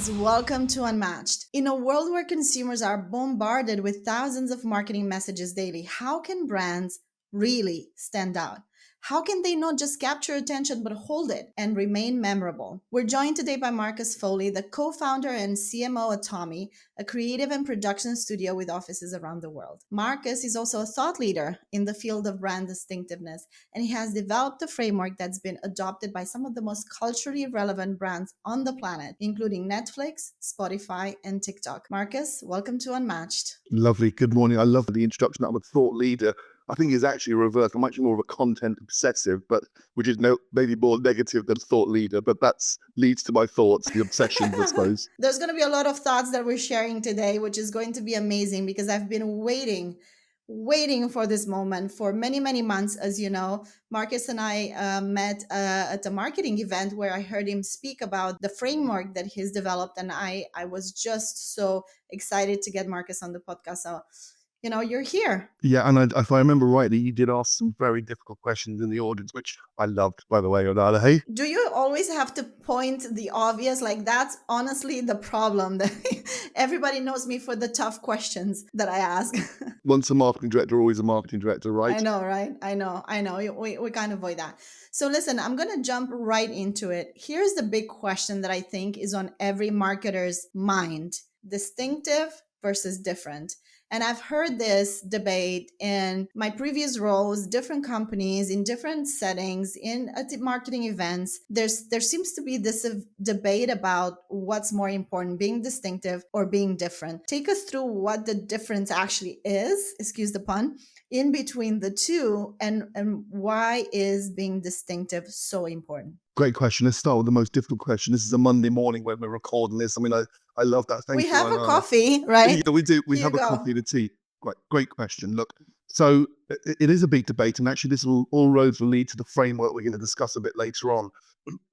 friends, welcome to Unmatched. In a world where consumers are bombarded with thousands of marketing messages daily, how can brands really stand out? How can they not just capture attention but hold it and remain memorable? We're joined today by Marcus Foley, the co founder and CMO at Tommy, a creative and production studio with offices around the world. Marcus is also a thought leader in the field of brand distinctiveness, and he has developed a framework that's been adopted by some of the most culturally relevant brands on the planet, including Netflix, Spotify, and TikTok. Marcus, welcome to Unmatched. Lovely. Good morning. I love the introduction. I'm a thought leader. I think it's actually reversed. I'm actually more of a content obsessive, but which is maybe more negative than thought leader. But that's leads to my thoughts, the obsessions, I suppose. There's going to be a lot of thoughts that we're sharing today, which is going to be amazing because I've been waiting for this moment for many, many months. As you know, Marcus and I met at a marketing event where I heard him speak about the framework that he's developed. And I was just so excited to get Marcus on the podcast. So, you're here. Yeah, and if I remember rightly, you did ask some very difficult questions in the audience, which I loved, by the way, Oana. Hey, Do you always have to point the obvious? Like, that's honestly the problem that everybody knows me for the tough questions that I ask. once a marketing director, always a marketing director, I right? know, right? I know. We can't avoid that. So, listen, I'm going to jump right into it. Here's the big question that I think is on every marketer's mind: distinctive versus different. And I've heard this debate in my previous roles, different companies, in different settings, in at the marketing events. There seems to be this debate about what's more important, being distinctive or being different. Take us through what the difference actually is, excuse the pun, in between the two, and why is being distinctive so important? Great question. Let's start with the most difficult question. This is a Monday morning when we're recording this. I mean, I love that. We Thank you, have a Oana. coffee, right? Yeah, we do. We Here you have a go. coffee and a tea. Great question. Look, so it is a big debate, and actually, all roads will lead to the framework we're going to discuss a bit later on.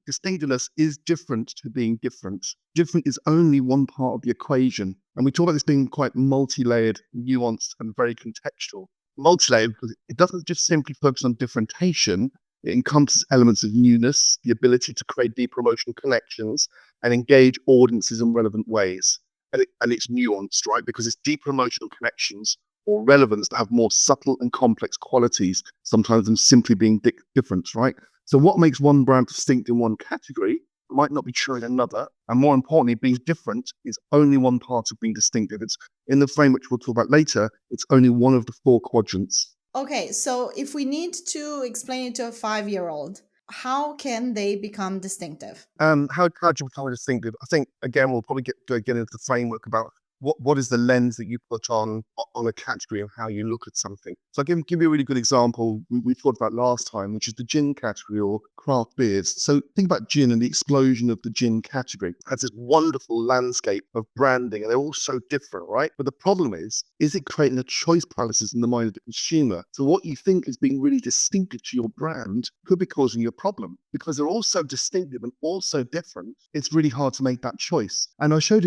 Distinctiveness is different to being different. Different is only one part of the equation, and we talk about this being quite multi-layered, nuanced, and very contextual. Multi-layered because it doesn't just simply focus on differentiation. It encompasses elements of newness, the ability to create deep emotional connections, and engage audiences in relevant ways. And it's nuanced, right? Because it's deeper emotional connections or relevance that have more subtle and complex qualities, sometimes than simply being different, right? So what makes one brand distinct in one category might not be true in another. And more importantly, being different is only one part of being distinctive. It's in the frame, which we'll talk about later, it's only one of the four quadrants. Okay, so if we need to explain it to a 5-year-old, how can they become distinctive? How do you become distinctive? I think again we'll probably get into the framework about what is the lens that you put on a category and how you look at something. So I'll give you a really good example we talked about last time, which is the gin category or craft beers. So think about gin and the explosion of the gin category. It has this wonderful landscape of branding, and they're all so different, right? But the problem is it creating a choice paralysis in the mind of the consumer? So what you think is being really distinctive to your brand could be causing you a problem because they're all so distinctive and all so different. It's really hard to make that choice. And we showed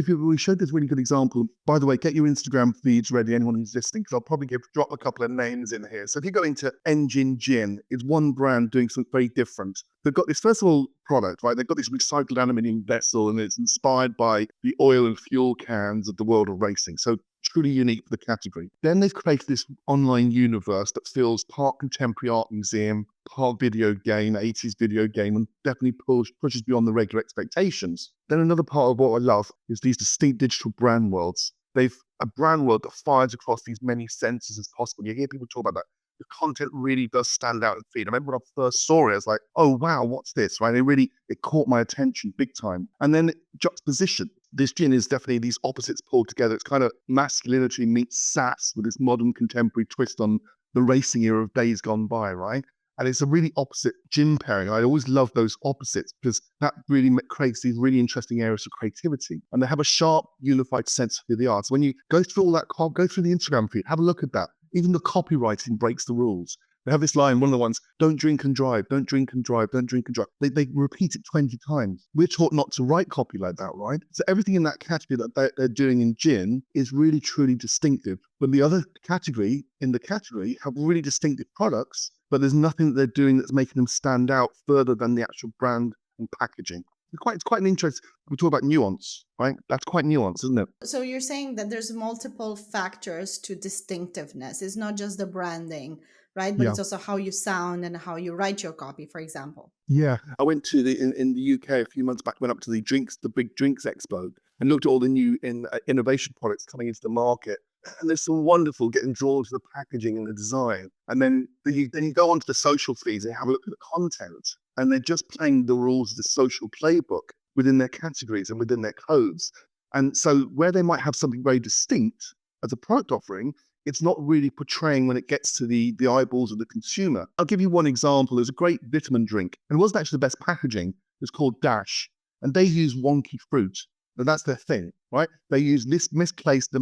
this really good example. By the way, get your Instagram feeds ready, anyone who's listening, because I'll probably drop a couple of names in here. So if you go into Engine Gin, it's one brand doing something very different. They've got this, first of all, product, right? They've got this recycled aluminium vessel, and it's inspired by the oil and fuel cans of the world of racing. So truly unique for the category. Then they've created this online universe that feels part contemporary art museum, part video game, 80s video game, and definitely pushes beyond the regular expectations. Then another part of what I love is these distinct digital brand worlds. They've a brand world that fires across these many senses as possible. You hear people talk about that. The content really does stand out in feed. I remember when I first saw it, I was like, oh wow, what's this? Right? It caught my attention big time. And then juxtaposition. This gin is definitely these opposites pulled together. It's kind of masculinity meets sass with this modern contemporary twist on the racing era of days gone by, right? And it's a really opposite gin pairing. I always love those opposites because that really creates these really interesting areas of creativity. And they have a sharp, unified sense of who they are. So when you go through all that, go through the Instagram feed, have a look at that. Even the copywriting breaks the rules. They have this line, one of the ones, don't drink and drive, don't drink and drive, don't drink and drive. They repeat it 20 times. We're taught not to write copy like that, right? So everything in that category that they're doing in gin is really, truly distinctive. But the other category have really distinctive products, but there's nothing that they're doing that's making them stand out further than the actual brand and packaging. It's quite an interest. We talk about nuance, right? That's quite nuanced, isn't it? So you're saying that there's multiple factors to distinctiveness. It's not just the branding, right? But Yeah. it's also how you sound and how you write your copy, for example. Yeah, I went to in the UK a few months back. Went up to the big drinks expo, and looked at all the new innovation products coming into the market. And there's some wonderful getting drawn to the packaging and the design. And then you go onto the social feeds and have a look at the content, and they're just playing the rules of the social playbook within their categories and within their codes. And so where they might have something very distinct as a product offering, it's not really portraying when it gets to the eyeballs of the consumer. I'll give you one example. There's a great vitamin drink, and it wasn't actually the best packaging. It's called Dash, and they use wonky fruit. And that's their thing, right? They use this misplaced, the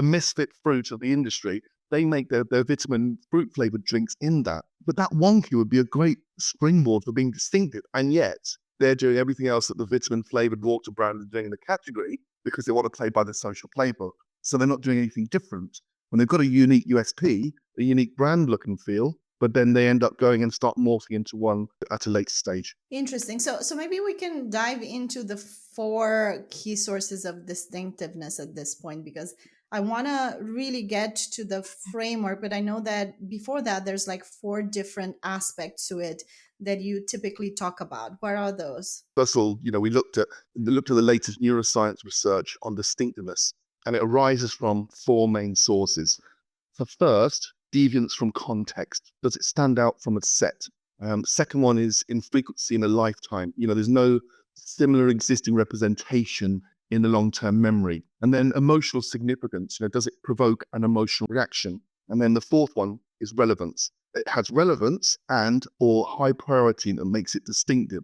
misfit fruit of the industry. They make their vitamin fruit flavored drinks in that. But that wonky would be a great springboard for being distinctive. And yet they're doing everything else that the vitamin flavored water brand is doing in the category because they want to play by the social playbook. So they're not doing anything different when they've got a unique USP, a unique brand look and feel, but then they end up going and start morphing into one at a later stage. Interesting. So maybe we can dive into the four key sources of distinctiveness at this point, because I want to really get to the framework, but I know that before that there's like four different aspects to it that you typically talk about. What are those? First of all, we looked at the latest neuroscience research on distinctiveness, and it arises from four main sources. So first, deviance from context. Does it stand out from a set? Second one is infrequency in a lifetime. There's no similar existing representation in the long-term memory. And then emotional significance. Does it provoke an emotional reaction? And then the fourth one is relevance. It has relevance and or high priority that makes it distinctive.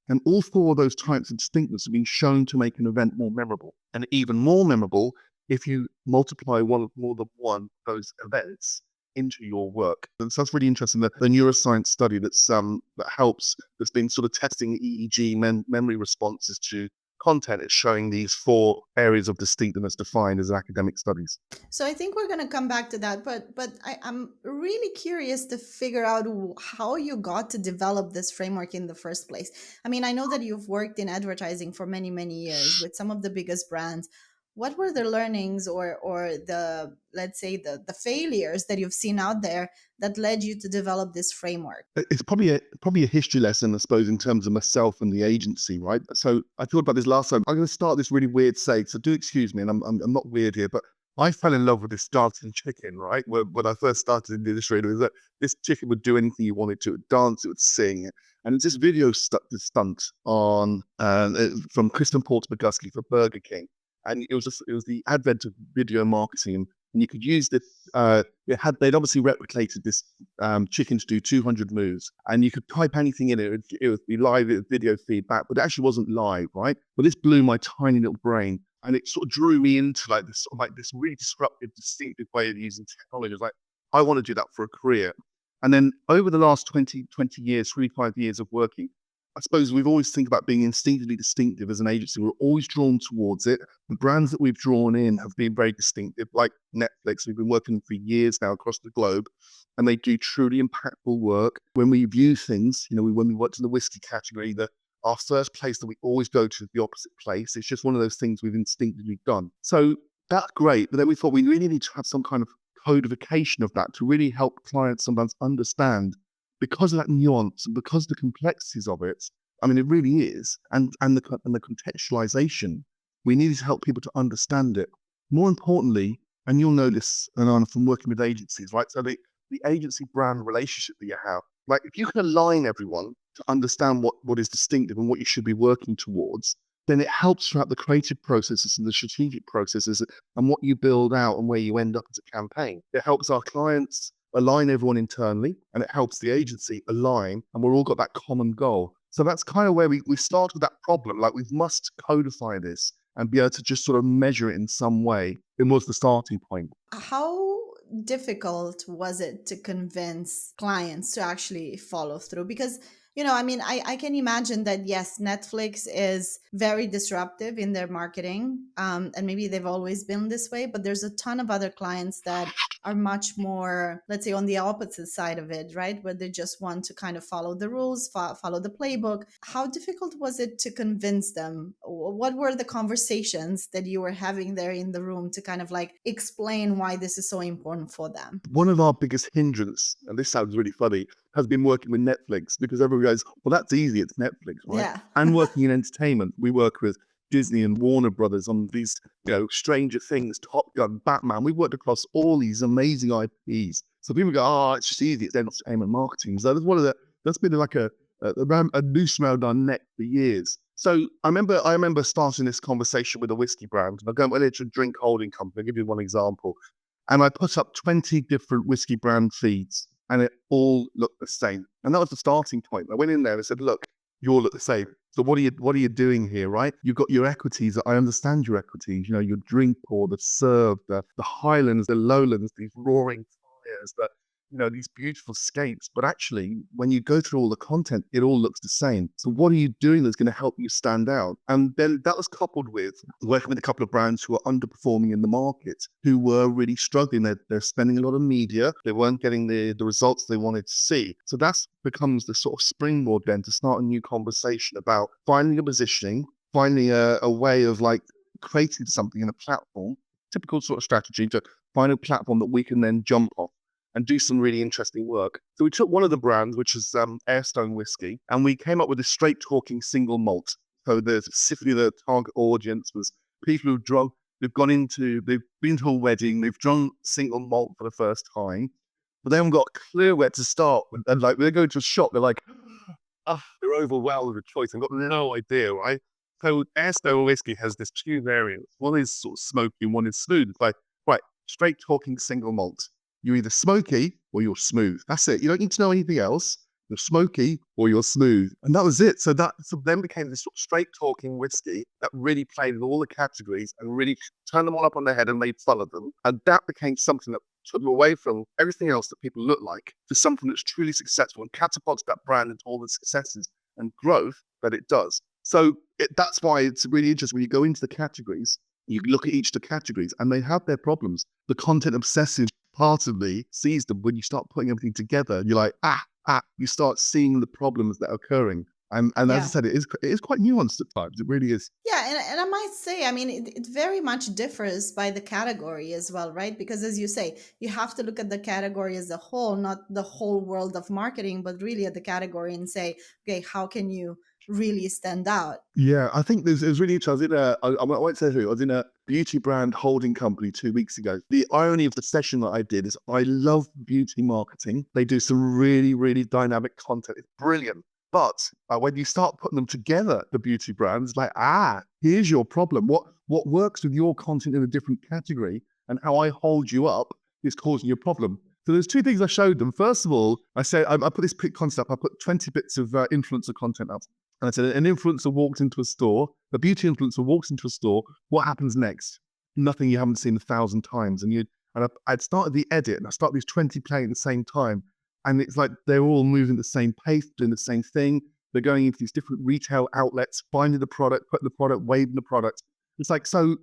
And all four of those types of distinctness have been shown to make an event more memorable. And even more memorable if you multiply more than one of those events into your work. And so that's really interesting. The neuroscience study that's been sort of testing EEG memory responses to content is showing these four areas of distinctiveness defined as academic studies. So I think we're going to come back to that, but I'm really curious to figure out how you got to develop this framework in the first place. I mean, I know that you've worked in advertising for many years with some of the biggest brands. What were the learnings or the, let's say, the failures that you've seen out there that led you to develop this framework? It's probably a history lesson, I suppose, in terms of myself and the agency, right? So I thought about this last time. I'm going to start this really weird sake, so do excuse me, and I'm not weird here, but I fell in love with this dancing chicken, right? When I first started in the industry, it was that this chicken would do anything you wanted to. It would dance, it would sing. And it's this video stunt on from Kristen Porter McGusky for Burger King. And it was the advent of video marketing, and you could use this. They'd obviously replicated this chicken to do 200 moves, and you could type anything in it. It would be live video feedback, but it actually wasn't live, right? But this blew my tiny little brain, and it sort of drew me into this really disruptive, distinctive way of using technology. It was like, I want to do that for a career. And then over the last 20 years, 25 years of working, I suppose we've always think about being instinctively distinctive as an agency. We're always drawn towards it. The brands that we've drawn in have been very distinctive, like Netflix. We've been working for years now across the globe, and they do truly impactful work. When we view things, when we worked in the whiskey category, our first place that we always go to is the opposite place. It's just one of those things we've instinctively done. So that's great. But then we thought we really need to have some kind of codification of that to really help clients sometimes understand, because of that nuance and because of the complexities of it. I mean, it really is, and the contextualization. We need to help people to understand it. More importantly, and you'll know this, Anna, from working with agencies, right? So the agency brand relationship that you have, like if you can align everyone to understand what is distinctive and what you should be working towards, then it helps throughout the creative processes and the strategic processes and what you build out and where you end up as a campaign. It helps our clients align everyone internally, and it helps the agency align, and we're all got that common goal. So that's kind of where we start with that problem. Like, we must codify this and be able to just sort of measure it in some way. It was the starting point. How difficult was it to convince clients to actually follow through? Because I mean, I can imagine that, yes, Netflix is very disruptive in their marketing. And maybe they've always been this way, but there's a ton of other clients that are much more, let's say, on the opposite side of it, right? Where they just want to kind of follow the rules, follow the playbook. How difficult was it to convince them? What were the conversations that you were having there in the room to kind of like explain why this is so important for them? One of our biggest hindrance, and this sounds really funny, has been working with Netflix, because everyone goes, well, that's easy, it's Netflix, right? Yeah. And working in entertainment, we work with Disney and Warner Brothers on these, Stranger Things, Top Gun, Batman. We've worked across all these amazing IPs. So people go, oh, it's just easy, it's entertainment marketing. So that's been like a noose around our neck for years. So I remember starting this conversation with a whiskey brand. I go, well, it's a drink holding company. I'll give you one example. And I put up 20 different whiskey brand feeds, and it all looked the same. And that was the starting point. I went in there and said, look, you all look the same. So what are you doing here, right? You've got your equities. I understand your equities, your drink pour, the serve, the highlands, the lowlands, these roaring fires, these beautiful scapes. But actually, when you go through all the content, it all looks the same. So what are you doing that's going to help you stand out? And then that was coupled with working with a couple of brands who are underperforming in the market, who were really struggling. They're spending a lot of media. They weren't getting the results they wanted to see. So that becomes the sort of springboard then to start a new conversation about finding a positioning, finding a way of like creating something in a platform, typical sort of strategy to find a platform that we can then jump off and do some really interesting work. So we took one of the brands, which is Airstone Whiskey, and we came up with a straight talking single malt. So specifically the target audience was people they've been to a wedding, they've drunk single malt for the first time, but they haven't got a clue where to start. And like they go to a shop, they're like, they're overwhelmed with choice and got no idea, right? So Airstone Whiskey has this two variants. One is sort of smoky and one is smooth. It's like, right, straight talking single malt. You're either smoky or you're smooth. That's it. You don't need to know anything else. You're smoky or you're smooth. And that was it. So then became this sort of straight talking whiskey that really played in all the categories and really turned them all up on their head and made fun of them. And that became something that took them away from everything else that people look like to something that's truly successful and catapults that brand into all the successes and growth that it does. So that's why it's really interesting when you go into the categories, you look at each of the categories and they have their problems. The content obsessive part of me sees them when you start putting everything together. And you're like, you start seeing the problems that are occurring. And as I Yeah. said, it is quite nuanced at times. It really is. Yeah, and I might say, I mean, it very much differs by the category as well, right? Because as you say, you have to look at the category as a whole, not the whole world of marketing, but really at the category and say, okay, how can you really stand out? Yeah, I think it was really interesting. I won't say who, I was in a beauty brand holding company 2 weeks ago. The irony of the session that I did is I love beauty marketing. They do some really, really dynamic content. It's brilliant. But when you start putting them together, the beauty brands, like, here's your problem. What works with your content in a different category and how I hold you up is causing you a problem. So there's two things I showed them. First of all, I said, I put this concept, I put 20 bits of influencer content up. And I said, an influencer walks into a store, a beauty influencer walks into a store, what happens next? Nothing you haven't seen 1,000 times. I'd started the edit and I started these 20 playing at the same time. And it's like they're all moving at the same pace, doing the same thing. They're going into these different retail outlets, finding the product, putting the product, waving the product. It's like, so,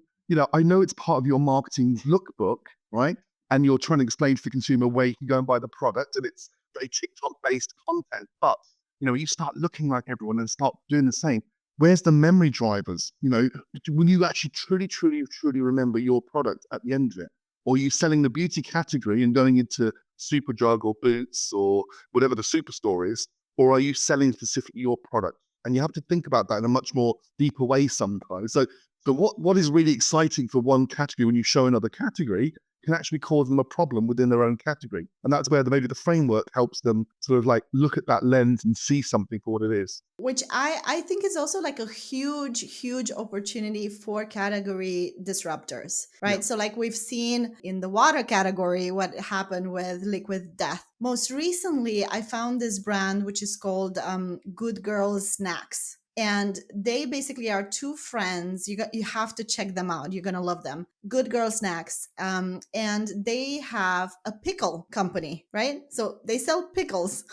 I know it's part of your marketing lookbook, right? And you're trying to explain to the consumer where you can go and buy the product, and it's very TikTok-based content. But when you start looking like everyone and start doing the same, where's the memory drivers? When you actually truly, truly, truly remember your product at the end of it, or are you selling the beauty category and going into Superdrug or Boots or whatever the superstore is, or are you selling specifically your product? And you have to think about that in a much more deeper way sometimes. So what is really exciting for one category when you show another category can actually cause them a problem within their own category. And that's where maybe the framework helps them sort of like look at that lens and see something for what it is. Which I think is also like a huge opportunity for category disruptors, Yeah. right? So like we've seen in the water category what happened with liquid death. Most recently I found this brand which is called Good Girls Snacks, and they basically are two friends. You have to check them out, you're gonna love them. Good Girl Snacks, and they have a pickle company, right? So they sell pickles.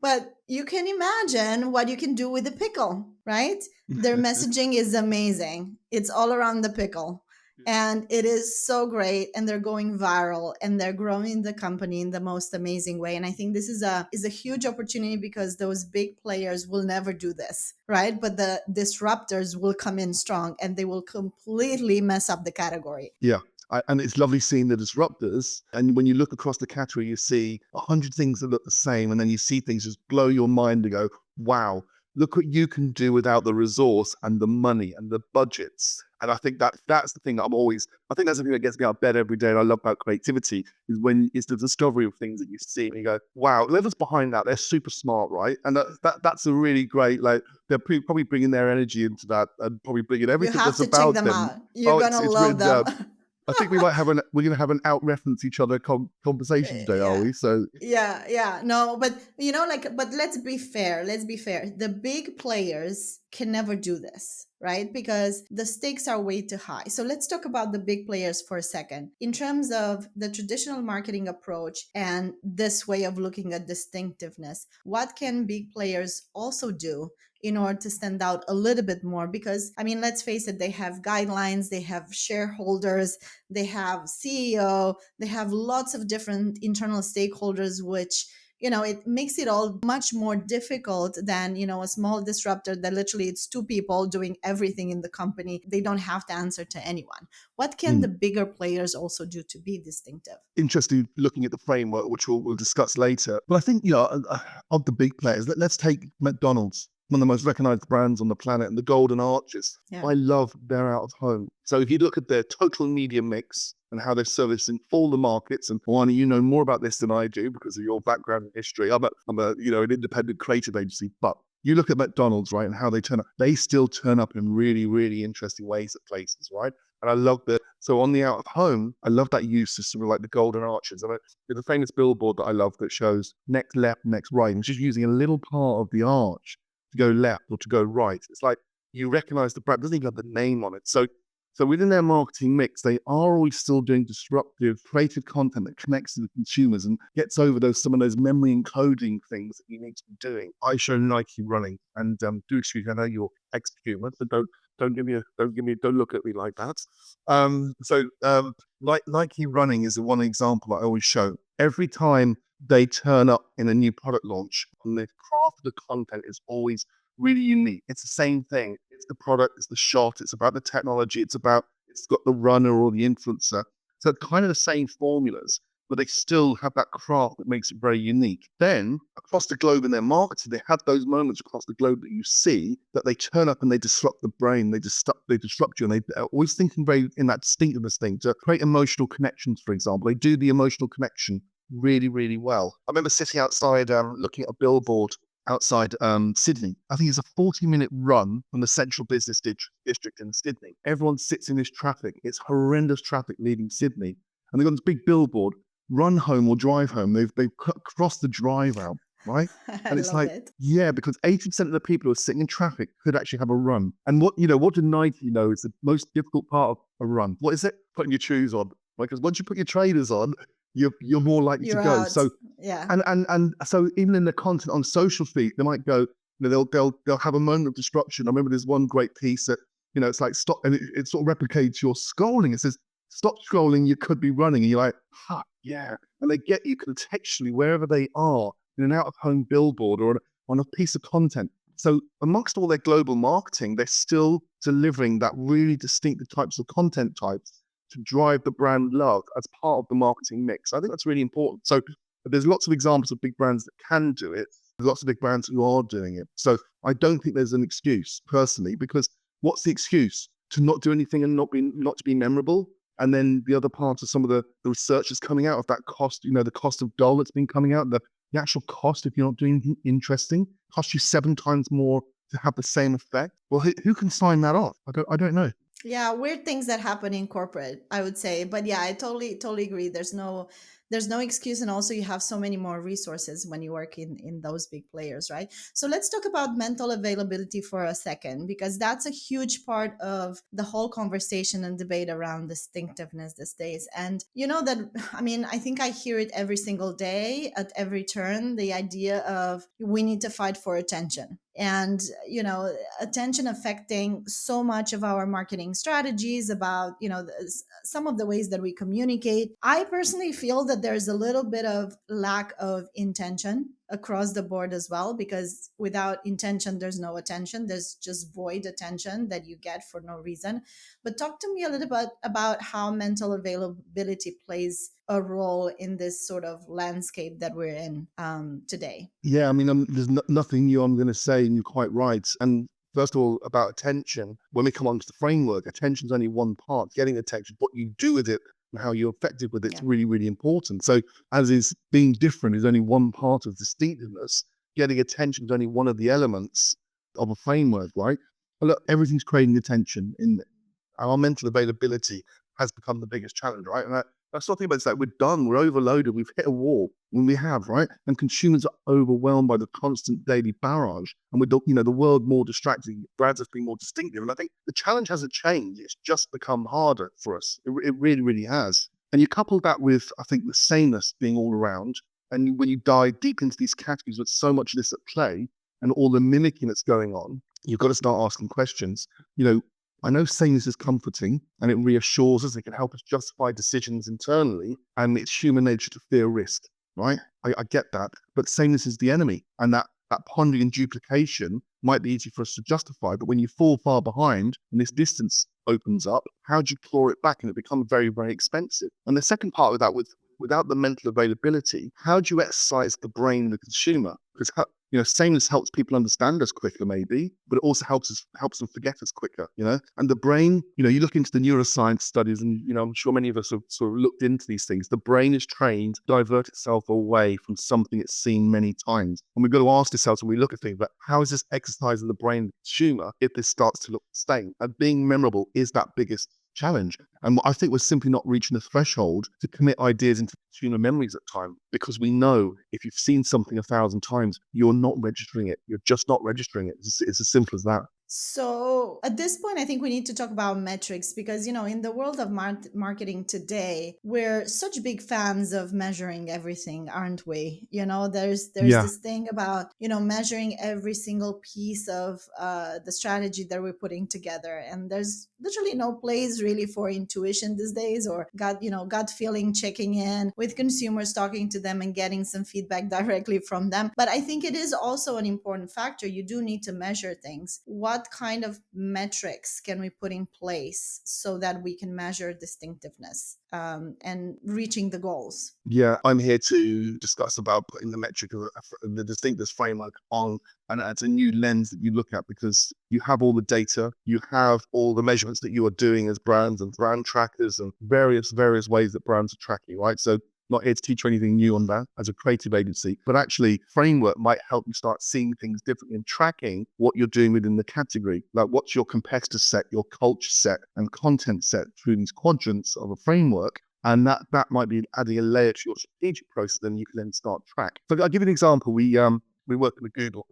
But you can imagine what you can do with the pickle, right? Their messaging is amazing. It's all around the pickle. And it is so great, and they're going viral, and they're growing the company in the most amazing way. And I think this is a huge opportunity, because those big players will never do this, right? But the disruptors will come in strong, and they will completely mess up the category. Yeah. And it's lovely seeing the disruptors. And when you look across the category, you see 100 things that look the same. And then you see things just blow your mind and go, wow, look what you can do without the resource and the money and the budgets. And I think that's the thing that I think that's the thing that gets me out of bed every day. And I love about creativity is when it's the discovery of things that you see and you go, wow, whoever's behind that, they're super smart, right? And that's a really great, like, they're probably bringing their energy into that and probably bringing You everything have that's to check about them them. out. You're Oh, going to it's love really, them. I think we're going to have an out reference each other conversation today, are Yeah. we? So Yeah. No, but but let's be fair. Let's be fair. The big players can never do this, right? Because the stakes are way too high. So let's talk about the big players for a second. In terms of the traditional marketing approach and this way of looking at distinctiveness, what can big players also do in order to stand out a little bit more? Because, I mean, let's face it, they have guidelines, they have shareholders, they have CEO, they have lots of different internal stakeholders, which, it makes it all much more difficult than, a small disruptor that literally it's two people doing everything in the company. They don't have to answer to anyone. What can mm, the bigger players also do to be distinctive? interesting looking at the framework, which we'll discuss later. But I think, of the big players, let's take McDonald's, one of the most recognized brands on the planet, and the Golden Arches. Yeah. I love their out of home. So if you look at their total media mix and how they're servicing all the markets, and Oana, you know more about this than I do because of your background in history. I'm an independent creative agency, but you look at McDonald's, right, and how they turn up. They still turn up in really, really interesting ways at places, right? And I love that. So on the out of home, I love that use of sort of like the Golden Arches. There's a famous billboard that I love that shows next left, next right, and just using a little part of the arch to go left or to go right. It's like you recognize the brand, it doesn't even have the name on it. So within their marketing mix, they are always still doing disruptive, creative content that connects to the consumers and gets over some of those memory encoding things that you need to be doing. I show Nike running, and do excuse me, I know you're ex-human, so don't look at me like that. Like Nike running is the one example I always show. Every time they turn up in a new product launch, and the craft of the content is always really unique. It's the same thing. It's the product, it's the shot, it's about the technology, it's got the runner or the influencer. So it's kind of the same formulas, but they still have that craft that makes it very unique. Then across the globe in their marketing, they have those moments across the globe that you see that they turn up and they disrupt the brain, they disrupt you, and they are always thinking very in that distinctiveness thing to create emotional connections, for example. They do the emotional connection really, really well. I remember sitting outside looking at a billboard outside Sydney. I think it's a 40-minute run from the central business district in Sydney. Everyone sits in this traffic. It's horrendous traffic leaving Sydney. And they've got this big billboard, run home or drive home. They've crossed the drive out, right? I And it's love like, it. yeah, because 80% of the people who are sitting in traffic could actually have a run. And what did Nike know is the most difficult part of a run? What is it? Putting your shoes on. Right? Because once you put your trainers on, you're more likely to You're go. out. So Yeah. and so even in the content on social feed, they might go, they'll have a moment of disruption. I remember there's one great piece that, it's like stop, and it sort of replicates your scrolling. It says, stop scrolling, you could be running. And you're like, yeah. And they get you contextually wherever they are in an out of home billboard or on a piece of content. So amongst all their global marketing, they're still delivering that really distinctive types of content types to drive the brand love as part of the marketing mix. I think that's really important. So there's lots of examples of big brands that can do it. There's lots of big brands who are doing it. So I don't think there's an excuse personally, because what's the excuse? To not do anything and not to be memorable? And then the other part of some of the research is coming out of that cost, the cost of doll that's been coming out, the actual cost, if you're not doing anything interesting, costs you 7 times more to have the same effect. Well, who can sign that off? I don't know. Yeah, weird things that happen in corporate, I would say. But yeah, I totally agree. There's no excuse, and also you have so many more resources when you work in those big players, right? So let's talk about mental availability for a second, because that's a huge part of the whole conversation and debate around distinctiveness these days. And you know that, I mean, I think I hear it every single day at every turn, the idea of we need to fight for attention. And attention affecting so much of our marketing strategies, about some of the ways that we communicate. I personally feel that there's a little bit of lack of intention across the board as well, because without intention there's no attention, there's just void attention that you get for no reason. But talk to me a little bit about how mental availability plays a role in this sort of landscape that we're in today. Yeah, I mean, there's nothing new I'm going to say, and you're quite right. And first of all, about attention, when we come onto the framework, attention's only one part. Getting attention, what you do with it and how you're effective with it's Yeah. really, really important. So, as is being different is only one part of distinctiveness. Getting attention is only one of the elements of a framework, right? But look, everything's creating attention. In our mental availability has become the biggest challenge, right? And that's the thing about this, that we're done, we're overloaded, we've hit a wall when we have, right? And consumers are overwhelmed by the constant daily barrage, and with the world more distracting, brands have been more distinctive. And I think the challenge hasn't changed; it's just become harder for us. It really, really has. And you couple that with, I think, the sameness being all around, and when you dive deep into these categories with so much of this at play and all the mimicking that's going on, you've got to start asking questions. You know, I know sameness is comforting and it reassures us, it can help us justify decisions internally, and it's human nature to fear risk, right? I get that. But sameness is the enemy, and that pondering and duplication might be easy for us to justify. But when you fall far behind and this distance opens up, how do you claw it back? And it becomes very, very expensive. And the second part of that, without the mental availability, how do you exercise the brain of the consumer? Because sameness helps people understand us quicker, maybe, but it also helps them forget us quicker. And the brain, you look into the neuroscience studies, and I'm sure many of us have sort of looked into these things. The brain is trained to divert itself away from something it's seen many times, and we've got to ask ourselves when we look at things like, how is this exercising the brain of the consumer if this starts to look the same? And being memorable is that biggest challenge. And I think we're simply not reaching the threshold to commit ideas into consumer memories at time, because we know if you've seen something 1,000 times, you're not registering it. You're just not registering it. It's as simple as that. So at this point, I think we need to talk about metrics, because, in the world of marketing today, we're such big fans of measuring everything, aren't we? There's Yeah. this thing about, measuring every single piece of the strategy that we're putting together. And there's literally no place really for intuition these days, or gut feeling, checking in with consumers, talking to them and getting some feedback directly from them. But I think it is also an important factor. You do need to measure things. What kind of metrics can we put in place so that we can measure distinctiveness and reaching the goals? Yeah, I'm here to discuss about putting the metric of the distinctness framework on, and it's a new lens that you look at, because you have all the data, you have all the measurements that you are doing as brands and brand trackers and various ways that brands are tracking, right? So not here to teach you anything new on that as a creative agency, but actually framework might help you start seeing things differently and tracking what you're doing within the category. Like, what's your competitor set, your culture set and content set through these quadrants of a framework. And that might be adding a layer to your strategic process. Then you can then start track. So I'll give you an example. We work with Google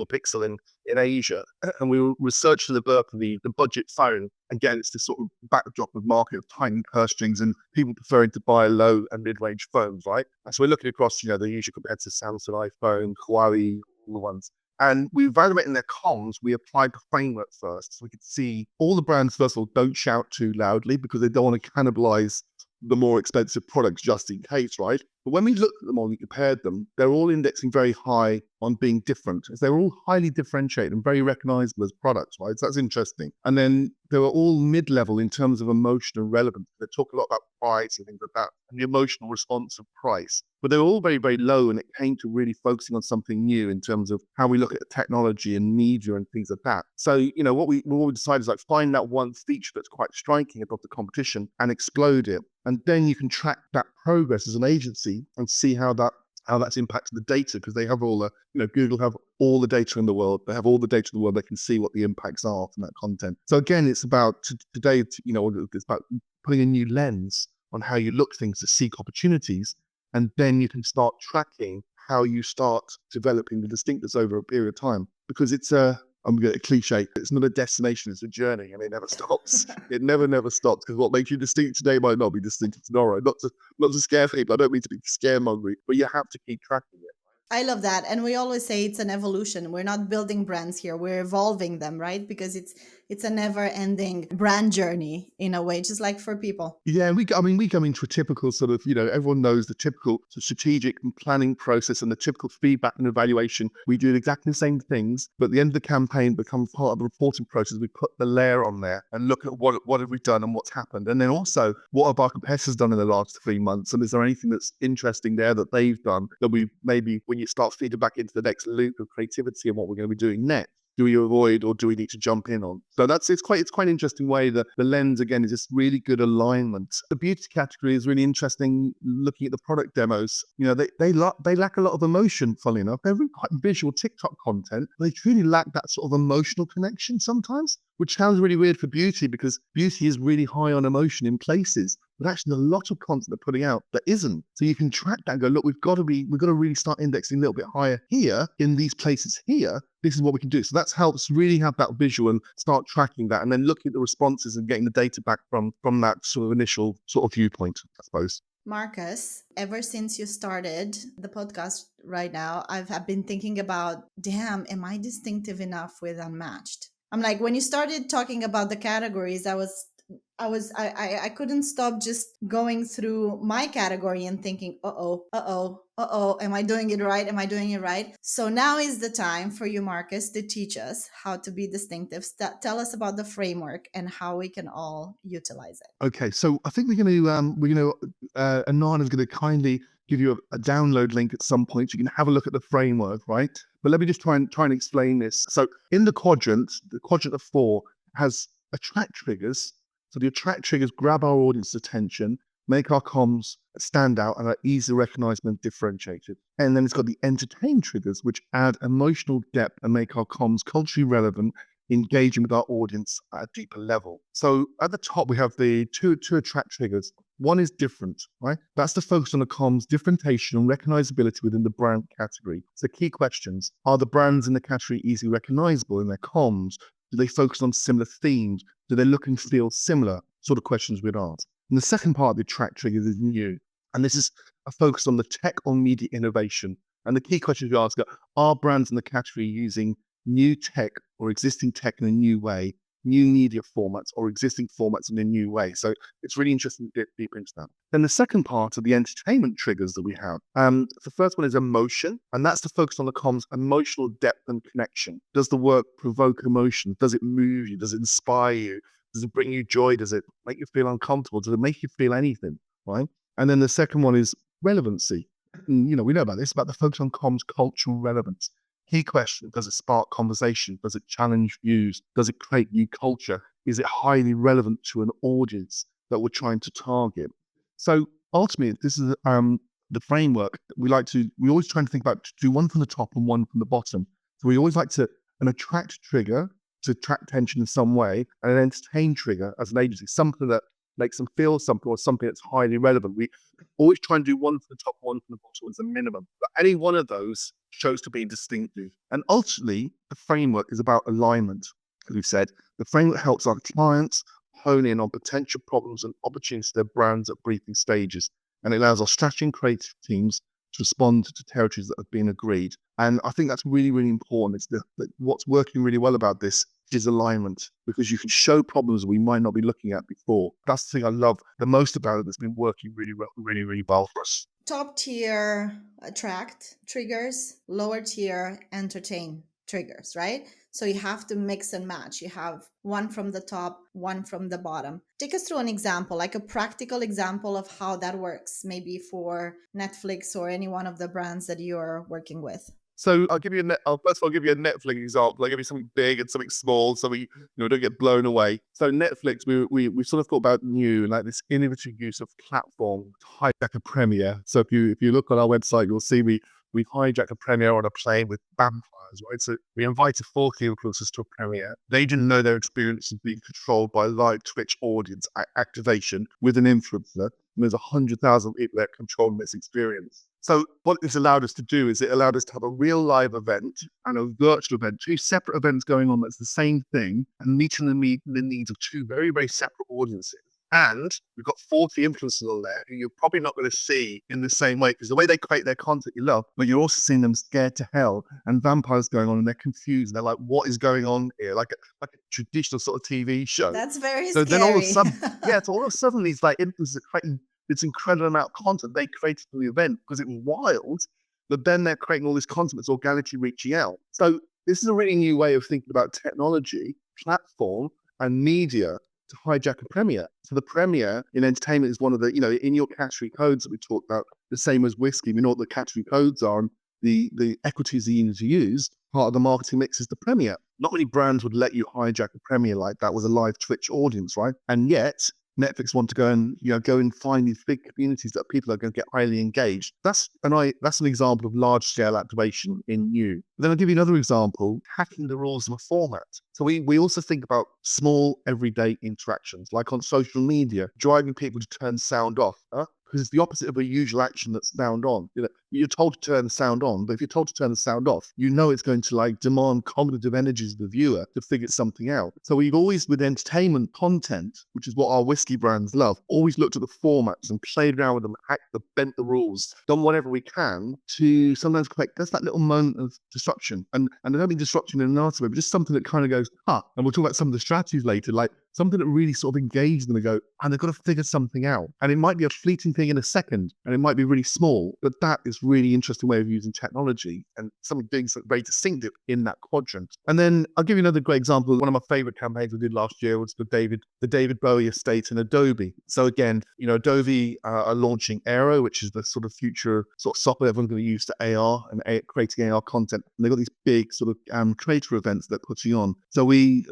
Pixel in Asia, and we were researching the birth of the budget phone. Again, it's this sort of backdrop of market of tiny purse strings and people preferring to buy low and mid-range phones, right? And so we're looking across, the usual competitors, Samsung, iPhone, Huawei, all the ones. And we evaluating their comms. We applied the framework first, so we could see all the brands. First of all, don't shout too loudly because they don't want to cannibalize the more expensive products just in case, right? But when we looked at them all and compared them, they're all indexing very high on being different, as they're all highly differentiated and very recognizable as products, right? So that's interesting. And then they were all mid-level in terms of emotion and relevance. They talk a lot about price and things like that, and the emotional response of price. But they were all very, very low, and it came to really focusing on something new in terms of how we look at technology and media and things like that. So, what we decided is like find that one feature that's quite striking above the competition and explode it. And then you can track that progress as an agency and see how that how that's impacted the data, because they have all the, Google have all the data in the world. They have all the data in the world. They can see what the impacts are from that content. So again, it's about today, it's about putting a new lens on how you look things to seek opportunities. And then you can start tracking how you start developing the distinctness over a period of time, because I'm going to cliche, it's not a destination, it's a journey, and it never stops. It never stops, because what makes you distinct today might not be distinct tomorrow. Not to scare people. I don't mean to be scaremongering, but you have to keep tracking it. I love that. And we always say it's an evolution. We're not building brands here. We're evolving them, right? Because it's a never-ending brand journey in a way, just like for people. Yeah, we go into a typical sort of, everyone knows the typical sort of strategic and planning process and the typical feedback and evaluation. We do exactly the same things, but at the end of the campaign becomes part of the reporting process. We put the layer on there and look at what have we done and what's happened. And then also, what have our competitors done in the last 3 months? And is there anything that's interesting there that they've done that we maybe, when you start feeding back into the next loop of creativity and what we're going to be doing next, do we avoid or do we need to jump in on? So it's quite an interesting way that the lens again is just really good alignment. The beauty category is really interesting. Looking at the product demos, they lack a lot of emotion. Funnily enough, they're really quite visual TikTok content. But they truly lack that sort of emotional connection sometimes, which sounds really weird for beauty, because beauty is really high on emotion in places. But actually, a lot of content they're putting out that isn't. So you can track that and go, look, we've got to really start indexing a little bit higher here in these places here. This is what we can do. So that helps really have that visual and start tracking that, and then looking at the responses and getting the data back from that sort of initial sort of viewpoint, I suppose. Marcus, ever since you started the podcast right now, I've been thinking about, damn, am I distinctive enough with Unmatched? I'm like, when you started talking about the categories, I couldn't stop just going through my category and thinking, am I doing it right? Am I doing it right? So now is the time for you, Marcus, to teach us how to be distinctive. Tell us about the framework and how we can all utilize it. Okay, so I think Anana's going to kindly give you a download link at some point so you can have a look at the framework, right? But let me just try and explain this. So in the quadrant of 4 has attract triggers. So the attract triggers grab our audience's attention, make our comms stand out, and are easily recognized and differentiated. And then it's got the entertain triggers, which add emotional depth and make our comms culturally relevant, engaging with our audience at a deeper level. So at the top, we have the two attract triggers. One is different, right? That's the focus on the comms, differentiation and recognizability within the brand category. So key questions: are the brands in the category easily recognizable in their comms? Do they focus on similar themes? Do they look and feel similar? Sort of questions we'd ask. And the second part of the attract triggers is new. And this is a focus on the tech or media innovation. And the key questions we ask are brands in the category using new tech or existing tech in a new way, new media formats or existing formats in a new way? So it's really interesting to get deep into that. Then the second part of the entertainment triggers that we have, the first one is emotion, and that's the focus on the comms emotional depth and connection. Does the work provoke emotion? Does it move you? Does it inspire you? Does it bring you joy? Does it make you feel uncomfortable? Does it make you feel anything, right? And then the second one is relevancy. We know about this, about the focus on comms cultural relevance. Key question: does it spark conversation? Does it challenge views? Does it create new culture? Is it highly relevant to an audience that we're trying to target? So ultimately, this is the framework. We always try and think about to do one from the top and one from the bottom. So we always like to an attract trigger to attract attention in some way, and an entertain trigger as an agency, something that makes them feel something or something that's highly relevant. We always try and do one from the top, one from the bottom as a minimum. But any one of those shows to be distinctive. And ultimately, the framework is about alignment. As we've said, the framework helps our clients hone in on potential problems and opportunities to their brands at briefing stages. And it allows our strategy and creative teams to respond to territories that have been agreed. And I think that's really, really important. It's what's working really well about this is alignment, because you can show problems we might not be looking at before. That's the thing I love the most about it that's been working really well, really, really well for us. Top tier attract triggers, lower tier entertain triggers, right? So you have to mix and match. You have one from the top, one from the bottom. Take us through an example, like a practical example of how that works, maybe for Netflix or any one of the brands that you're working with. So I'll give you first of all, I'll give you a Netflix example. I'll give you something big and something small, so we don't get blown away. So Netflix, we sort of thought about new and like this innovative use of platform to hijack a premiere. So if you look on our website, you'll see we hijacked a premiere on a plane with vampires, right? So we invited 40 influencers to a premiere. They didn't know their experience was being controlled by live Twitch audience activation with an influencer. And there's 100,000 people that control this experience. So what this allowed us to do is it allowed us to have a real live event and a virtual event, two separate events going on that's the same thing and meeting the needs of two very, very separate audiences. And we've got 40 influencers on there who you're probably not going to see in the same way because the way they create their content you love, but you're also seeing them scared to hell and vampires going on and they're confused. They're like, what is going on here? Like a traditional sort of TV show. That's very So then all of a scary. sudden, yeah, so all of a sudden these like influencers are creating this incredible amount of content they created for the event because it was wild, but then they're creating all this content that's organically reaching out. So this is a really new way of thinking about technology, platform, and media to hijack a premiere. So the premiere in entertainment is one of the, in your category codes that we talked about, the same as whiskey, we know what the category codes are and the equities you need to use. Part of the marketing mix is the premiere. Not many brands would let you hijack a premiere like that with a live Twitch audience, right? And yet Netflix want to go and find these big communities that people are going to get highly engaged. That's an example of large scale activation in new. Then I'll give you another example, hacking the rules of a format. So we also think about small everyday interactions, like on social media, driving people to turn sound off. Because it's the opposite of a usual action that's sound on. You're told to turn the sound on, but if you're told to turn the sound off, it's going to like demand cognitive energies of the viewer to figure something out. So we've always, with entertainment content, which is what our whiskey brands love, always looked at the formats and played around with them, bent the rules, done whatever we can to sometimes create just that little moment of disruption. And I don't mean disruption in an nasty way, but just something that kind of goes, and we'll talk about some of the strategies later, like something that really sort of engages them and go, and they've got to figure something out. And it might be a fleeting thing in a second, and it might be really small, but that is really interesting way of using technology and something being very distinctive in that quadrant. And then I'll give you another great example. One of my favorite campaigns we did last year was the David Bowie estate in Adobe. So again, Adobe are launching Aero, which is the sort of future sort of software everyone's going to use to AR and creating AR content. And they've got these big sort of creator events they're putting on. So they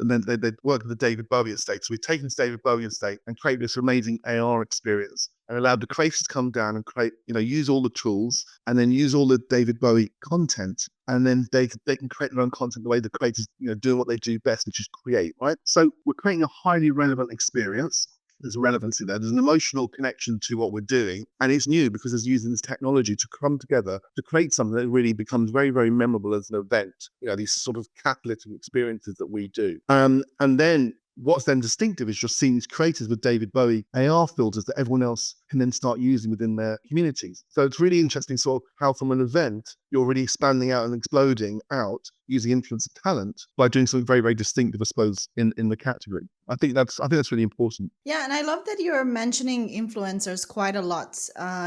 work with the David Bowie estate. So we've taken this David Bowie estate and created this amazing AR experience and allowed the creators to come down and create, use all the tools and then use all the David Bowie content. And then they can create their own content the way the creators, doing what they do best, which is create, right? So we're creating a highly relevant experience. There's relevancy there. There's an emotional connection to what we're doing. And it's new because it's using this technology to come together to create something that really becomes very, very memorable as an event. These sort of catalytic experiences that we do. And then what's then distinctive is you're seeing these creators with David Bowie AR filters that everyone else can then start using within their communities. So it's really interesting sort of how from an event, you're really expanding out and exploding out using influencer talent by doing something very, very distinctive, I suppose, in the category. I think that's really important. Yeah, and I love that you're mentioning influencers quite a lot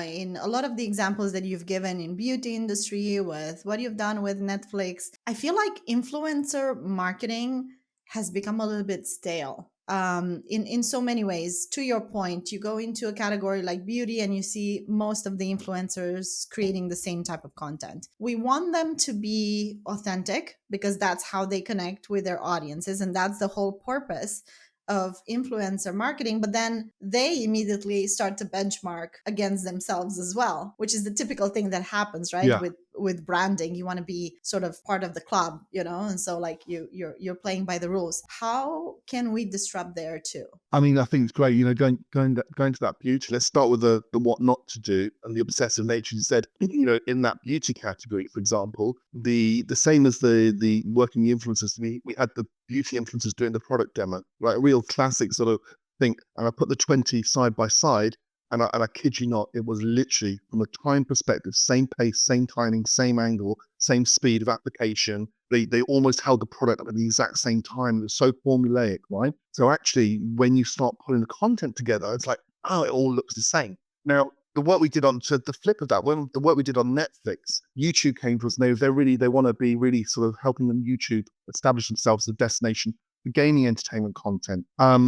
in a lot of the examples that you've given in beauty industry with what you've done with Netflix. I feel like influencer marketing has become a little bit stale in so many ways. To your point, you go into a category like beauty and you see most of the influencers creating the same type of content. We want them to be authentic because that's how they connect with their audiences, and that's the whole purpose of influencer marketing. But then they immediately start to benchmark against themselves as well, which is the typical thing that happens, right? Yeah. With branding, you want to be sort of part of the club, and so like you're playing by the rules. How can we disrupt there too? I mean, I think it's great, going to that beauty. Let's start with the what not to do and the obsessive nature. You said, in that beauty category, for example, the same as the working the influencers. We had the beauty influencers doing the product demo, right? A real classic sort of thing. And I put the 20 side by side, and I kid you not, it was literally from a time perspective, same pace, same timing, same angle, same speed of application. They almost held the product up at the exact same time. It was so formulaic, right? So actually, when you start putting the content together, it's like, it all looks the same. Now, the work we did to the flip of that, when the work we did on Netflix, YouTube came to us and they want to be really sort of helping them YouTube establish themselves as a destination for gaming entertainment content,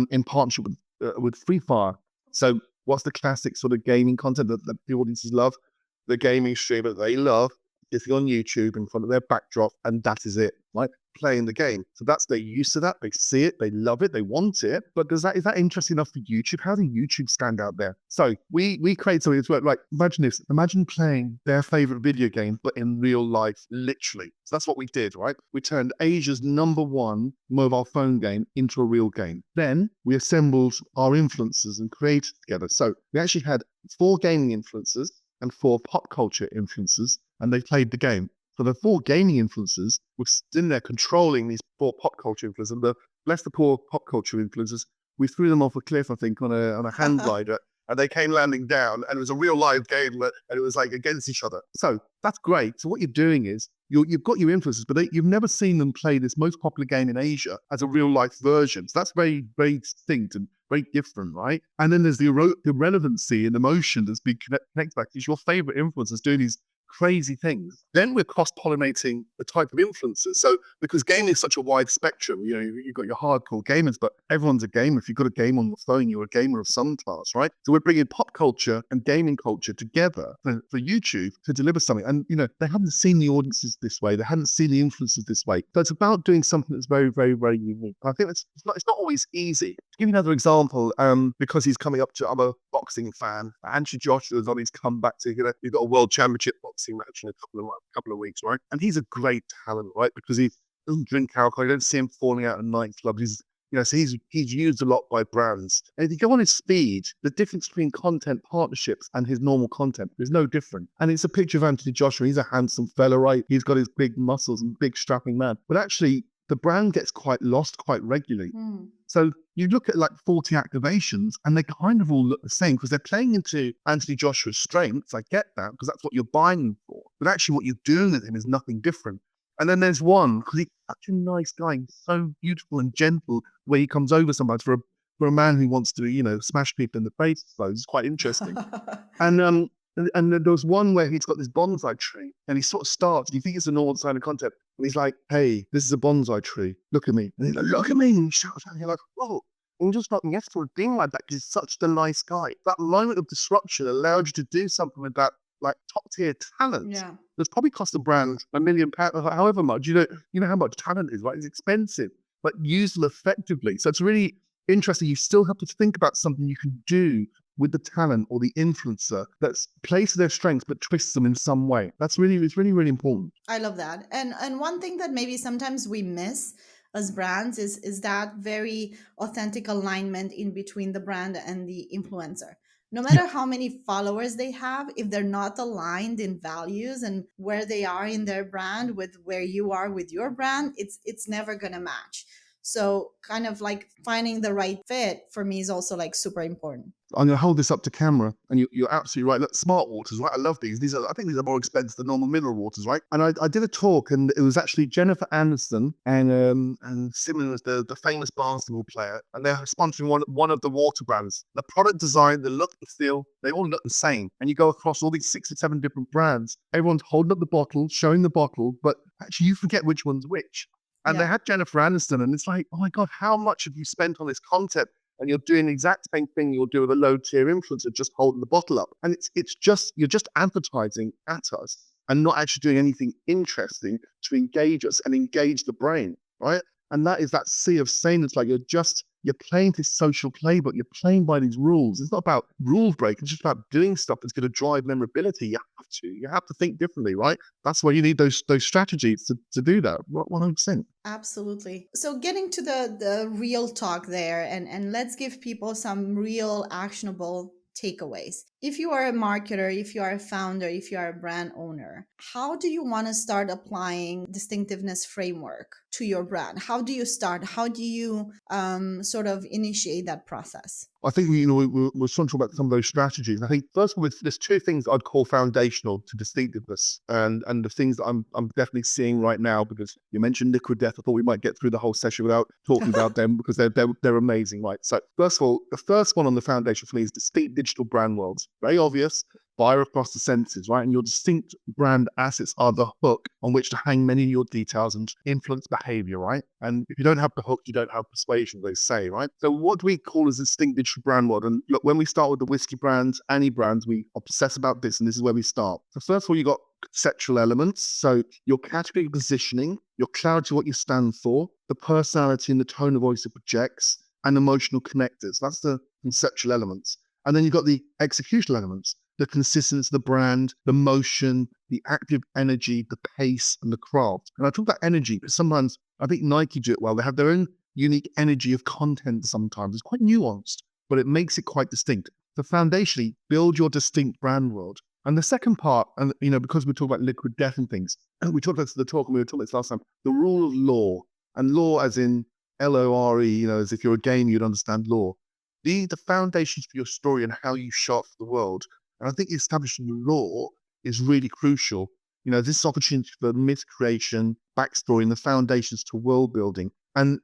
in partnership with Free Fire. So what's the classic sort of gaming content that the audiences love? The gaming streamer that they love sitting on YouTube in front of their backdrop, and that is it, right? Playing the game. So they're used to that. They see it, they love it, they want it. But is that interesting enough for YouTube? How does YouTube stand out there? So we create something that's like, imagine this. Imagine playing their favorite video game, but in real life, literally. So that's what we did, right? We turned Asia's #1 mobile phone game into a real game. Then we assembled our influencers and created together. So we actually had 4 gaming influencers and 4 pop culture influencers, and they played the game. So the 4 gaming influencers were in there controlling these 4 pop culture influencers. And bless the poor pop culture influencers, we threw them off a cliff, I think, on a hang glider, and they came landing down, and it was a real live game, and it was like against each other. So that's great. So what you're doing is you've got your influencers, but you've never seen them play this most popular game in Asia as a real life version. So that's very, very distinct and very different, right? And then there's the relevancy and emotion that's been connected back. It's your favorite influencers doing these crazy things. Then we're cross-pollinating the type of influencers. So because gaming is such a wide spectrum, you've got your hardcore gamers, but everyone's a gamer. If you've got a game on the phone, you're a gamer of some class, right? So we're bringing pop culture and gaming culture together for YouTube to deliver something. And, they hadn't seen the audiences this way. They hadn't seen the influencers this way. So it's about doing something that's very, very, very unique. And I think it's not always easy. To give you another example, because he's coming up to, I'm a boxing fan. Anthony Joshua is on his comeback to, you've got a world championship boxing match in a couple of weeks, right? And he's a great talent, right? Because he doesn't drink alcohol. You don't see him falling out of nightclubs. So he's used a lot by brands. And if you go on his feed, the difference between content partnerships and his normal content is no different. And it's a picture of Anthony Joshua. He's a handsome fella, right? He's got his big muscles and big strapping man. But actually, the brand gets quite lost quite regularly. So you look at like 40 activations and they kind of all look the same because they're playing into Anthony Joshua's strengths. I get that because that's what you're buying them for. But actually what you're doing with him is nothing different. And then there's one, because he's such a nice guy, he's so beautiful and gentle, where he comes over sometimes for a man who wants to, smash people in the face. So it's quite interesting. And there was one where he's got this bonsai tree, and he sort of starts, you think it's a normal sign of content, and he's like, hey, this is a bonsai tree, look at me. And he's like, look at me, and he shouts, and you're like, whoa. And you're just not yes to a thing like that because he's such a nice guy. That moment of disruption allowed you to do something with that like top tier talent. Yeah. That's probably cost the brand £1 million, however much. You know how much talent is, right? It's expensive, but used effectively. So it's really interesting. You still have to think about something you can do with the talent or the influencer that plays to their strengths but twists them in some way. It's really, really important. I love that. And one thing that maybe sometimes we miss as brands is that very authentic alignment in between the brand and the influencer. No matter how many followers they have, if they're not aligned in values and where they are in their brand with where you are with your brand, it's never gonna match. So kind of like finding the right fit for me is also like super important. I'm going to hold this up to camera, and you're absolutely right. Look, smart waters, right? I love these. I think these are more expensive than normal mineral waters, right? And I did a talk, and it was actually Jennifer Aniston and Simmons, the famous basketball player, and they're sponsoring one of the water brands. The product design, the look, the feel, they all look the same. And you go across all these 6 or 7 different brands. Everyone's holding up the bottle, showing the bottle, but actually you forget which one's which. And they had Jennifer Aniston, and it's like, oh my God, how much have you spent on this content? And you're doing the exact same thing you'll do with a low tier influencer, just holding the bottle up. And you're just advertising at us and not actually doing anything interesting to engage us and engage the brain, right? And that is that sea of sameness. Like you're playing this social playbook. You're playing by these rules. It's not about rule break. It's just about doing stuff that's going to drive memorability. You have to think differently, right? That's why you need those strategies to do that. 100%. Absolutely. So getting to the real talk there, and let's give people some real actionable takeaways. If you are a marketer, if you are a founder, if you are a brand owner, how do you want to start applying distinctiveness framework to your brand? How do you start? How do you sort of initiate that process? I think we're talking about some of those strategies. I think first of all, there's 2 things I'd call foundational to distinctiveness, and the things that I'm definitely seeing right now. Because you mentioned liquid death, I thought we might get through the whole session without talking about them because they're amazing, right? So first of all, the first one on the foundation for me is distinct digital brand worlds. Very obvious. fire across the senses, right? And your distinct brand assets are the hook on which to hang many of your details and influence behavior, right? And if you don't have the hook, you don't have persuasion, they say, right? So what do we call as a distinct digital brand world? And look, when we start with the whiskey brands, any brands, we obsess about this, and this is where we start. So first of all, you got conceptual elements. So your category positioning, your clarity, what you stand for, the personality and the tone of voice it projects, and emotional connectors. That's the conceptual elements. And then you've got the executional elements, the consistency of the brand, the motion, the active energy, the pace, and the craft. And I talk about energy because sometimes I think Nike do it well. They have their own unique energy of content sometimes. It's quite nuanced, but it makes it quite distinct. So foundationally, build your distinct brand world. And the second part, and because we talk about liquid death and things, and we talked about the talk, and we were talking about this last time, the rule of law, and law as in LORE, as if you're a game, you'd understand law. The foundations for your story and how you show up for the world. And I think establishing the law is really crucial. This is opportunity for myth creation, backstory, and the foundations to world building. And,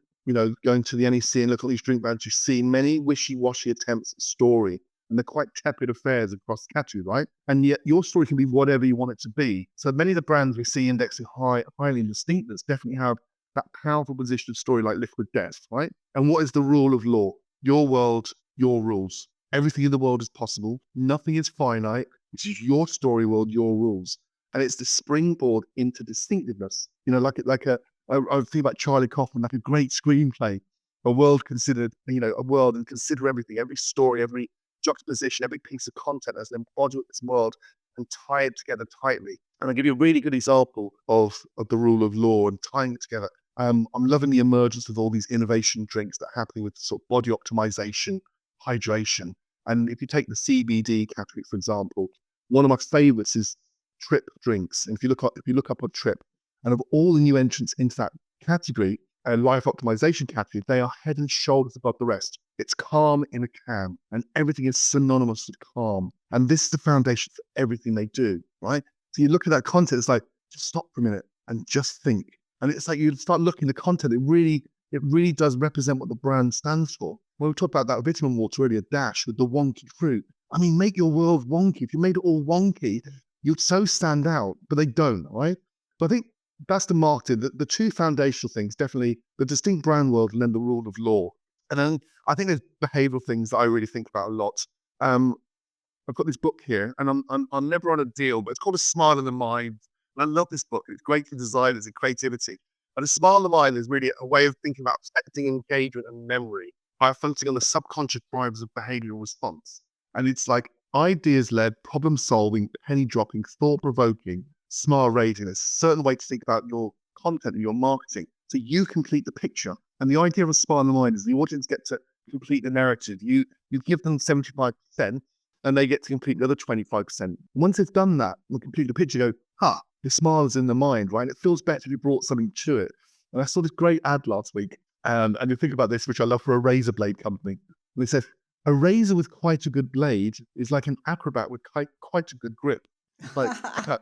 going to the NEC and look at these drink brands, you see many wishy-washy attempts at story, and they're quite tepid affairs across the category, right? And yet your story can be whatever you want it to be. So many of the brands we see indexing highly in distinctness definitely have that powerful position of story like Liquid Death, right? And what is the rule of law? Your world, your rules. Everything in the world is possible. Nothing is finite. This is your story world, your rules. And it's the springboard into distinctiveness. I think about Charlie Kaufman, like a great screenplay, a world considered, a world and consider everything, every story, every juxtaposition, every piece of content as an embodiment of this world and tie it together tightly. And I'll give you a really good example of the rule of law and tying it together. I'm loving the emergence of all these innovation drinks that are happening with sort of body optimization, hydration. And if you take the CBD category, for example, one of my favorites is Trip drinks. And if you look up on Trip, and of all the new entrants into that category, life optimization category, they are head and shoulders above the rest. It's calm in a can, and everything is synonymous with calm. And this is the foundation for everything they do, right? So you look at that content, it's like, just stop for a minute and just think. And it's like you start looking at the content, it really does represent what the brand stands for. When we talked about that vitamin water earlier, Dash, with the wonky fruit. I mean, make your world wonky. If you made it all wonky, you'd so stand out, but they don't, right? But I think that's the marketing. The two foundational things, definitely the distinct brand world and then the rule of law. And then I think there's behavioral things that I really think about a lot. I've got this book here, and I'm never on a deal, but it's called A Smile in the Mind. And I love this book. It's great for designers and creativity. And A Smile in the Mind is really a way of thinking about affecting engagement and memory by focusing on the subconscious drivers of behavioral response. And it's like ideas-led, problem-solving, penny-dropping, thought-provoking, smile raising. There's a certain way to think about your content and your marketing. So you complete the picture. And the idea of A Smile in the Mind is the audience get to complete the narrative. You give them 75%, and they get to complete the other 25%. Once they've done that and complete the picture, you go, the smile is in the mind, right? And it feels better if you brought something to it. And I saw this great ad last week, and you think about this, which I love, for a razor blade company. And they said, a razor with quite a good blade is like an acrobat with quite a good grip. It's like, as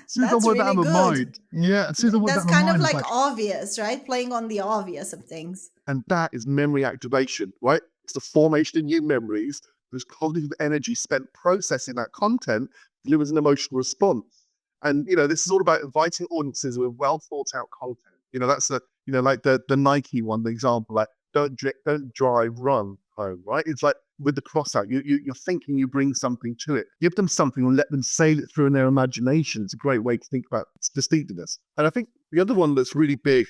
soon as I That's want that really in my good. mind, as soon as I want that That's in my kind of mind, it's like like, obvious, right? Playing on the obvious of things. and that is memory activation, right? It's the formation of new memories. There's cognitive energy spent processing that content, delivers an emotional response. And, this is all about inviting audiences with well thought out content. That's like the Nike one, the example, like don't drive, run home, right? It's like with the cross out, you're thinking you bring something to it. Give them something and let them sail it through in their imagination. It's a great way to think about distinctiveness. And I think the other one that's really big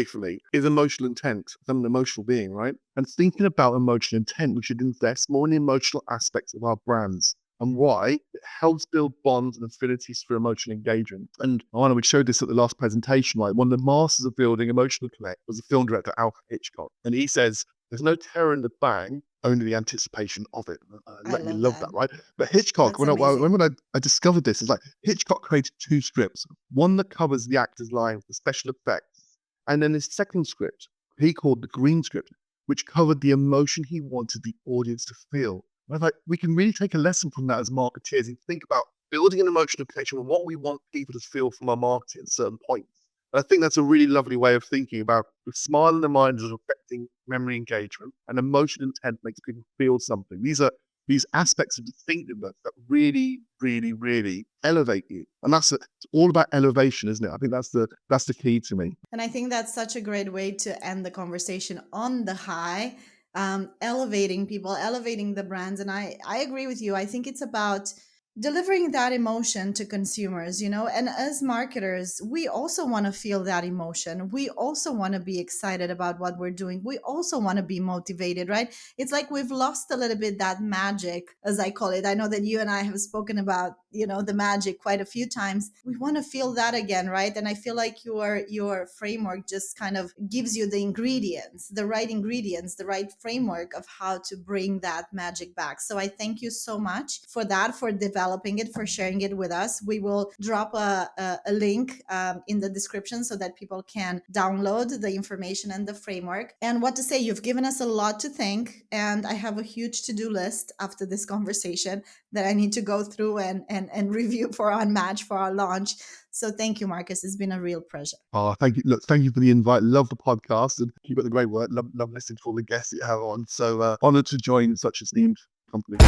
for me is emotional intent. I'm an emotional being, right? And thinking about emotional intent, we should invest more in the emotional aspects of our brands. And why? It helps build bonds and affinities for emotional engagement. And Oana, we showed this at the last presentation, right? One of the masters of building emotional connect was the film director Alfred Hitchcock. And he says, there's no terror in the bang, only the anticipation of it. I You love love that. that, right? But Hitchcock, That's amazing. when I discovered this, it's like Hitchcock created two scripts. One that covers the actor's lines, the special effects. And then his second script, he called the green script, which covered the emotion he wanted the audience to feel. And I was like, we can really take a lesson from that as marketeers and think about building an emotional connection with what we want people to feel from our marketing at certain points. And I think that's a really lovely way of thinking about the smile in the mind is affecting memory engagement, and emotion intent makes people feel something. These are these aspects of distinctiveness that really, really, really elevate you. And it's all about elevation, isn't it? I think that's the key to me. And I think that's such a great way to end the conversation on the high, elevating people, elevating the brands. And I agree with you. I think it's about delivering that emotion to consumers, and as marketers, we also want to feel that emotion. We also want to be excited about what we're doing. We also want to be motivated, right? It's like we've lost a little bit that magic, as I call it. I know that you and I have spoken about, the magic quite a few times. We want to feel that again, right? And I feel like your framework just kind of gives you the ingredients, the right framework of how to bring that magic back. So I thank you so much for that, for developing it, for sharing it with us. We will drop a link in the description so that people can download the information and the framework. And what to say, you've given us a lot to think, and I have a huge to-do list after this conversation that I need to go through and review for Unmatch for our launch. So thank you, Marcus. It's been a real pleasure. Oh, thank you. Look, thank you for the invite. Love the podcast and keep up the great work. Love listening to all the guests that you have on. So honored to join such esteemed company.